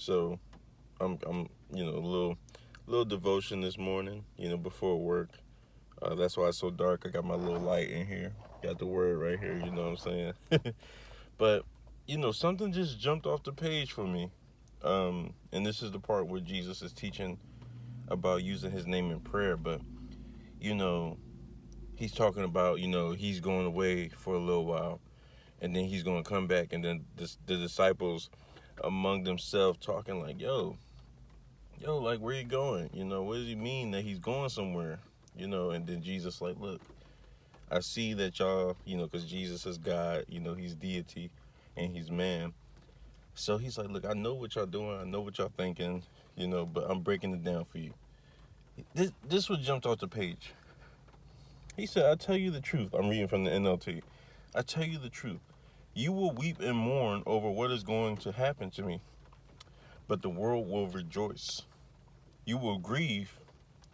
So I'm a little devotion this morning, before work. That's why it's so dark. I got my little light in here. Got the word right here, you know what I'm saying? But, something just jumped off the page for me. And this is the part where Jesus is teaching about using his name in prayer. But, you know, he's talking about, he's going away for a little while. And then he's going to come back. And then the disciples among themselves talking like, yo, like, where you going? What does he mean that he's going somewhere? And then Jesus like, look, I see that y'all, because Jesus is God, he's deity and he's man. So he's like, look, I know what y'all doing. I know what y'all thinking, but I'm breaking it down for you. This what jumped off the page. He said, I tell you the truth. I'm reading from the NLT. I tell you the truth. You will weep and mourn over what is going to happen to me, but the world will rejoice. You will grieve,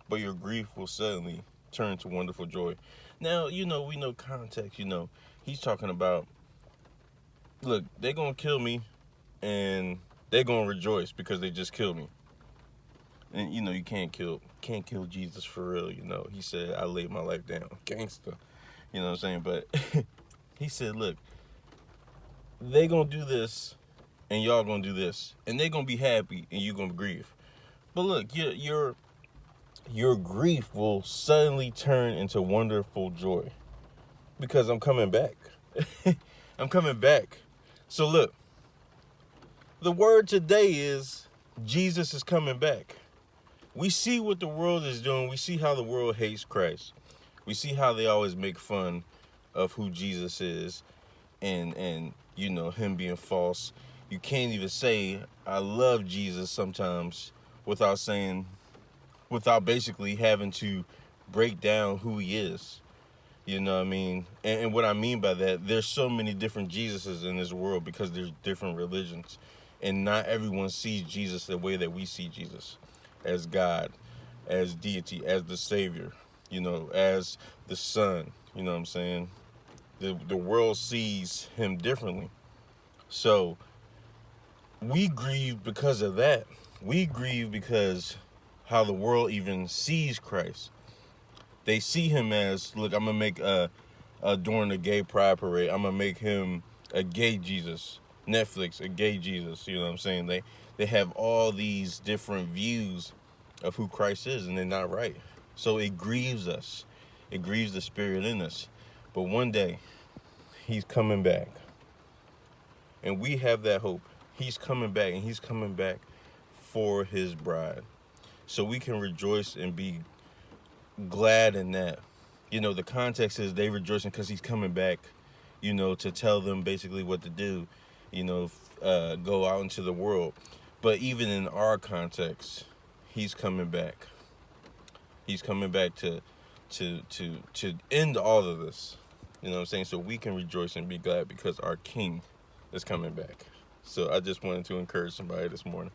but your grief will suddenly turn to wonderful joy. Now, we know context, he's talking about, look, they're going to kill me and they're going to rejoice because they just killed me. And, you can't kill Jesus for real, He said, I laid my life down. Gangster. You know what I'm saying? But he said, look, they going to do this and y'all going to do this. And they going to be happy and you going to grieve. But look, your grief will suddenly turn into wonderful joy because I'm coming back. I'm coming back. So look, the word today is Jesus is coming back. We see what the world is doing. We see how the world hates Christ. We see how they always make fun of who Jesus is and him being false. You can't even say I love Jesus sometimes without basically having to break down who he is. You know what I mean? And what I mean by that, there's so many different Jesuses in this world because there's different religions. And not everyone sees Jesus the way that we see Jesus. As God, as deity, as the Savior, as the Son. You know what I'm saying? The world sees him differently. So we grieve because of that. We grieve because how the world even sees Christ. They see him as, look, I'm going to make during the gay pride parade, I'm going to make him a gay Jesus. Netflix, a gay Jesus. You know what I'm saying? They have all these different views of who Christ is, and they're not right. So it grieves us. It grieves the spirit in us. But one day, he's coming back. And we have that hope. He's coming back, and he's coming back for his bride. So we can rejoice and be glad in that. The context is they rejoicing because he's coming back, to tell them basically what to do, go out into the world. But even in our context, he's coming back. He's coming back to end all of this. You know what I'm saying? So we can rejoice and be glad because our King is coming back. So I just wanted to encourage somebody this morning.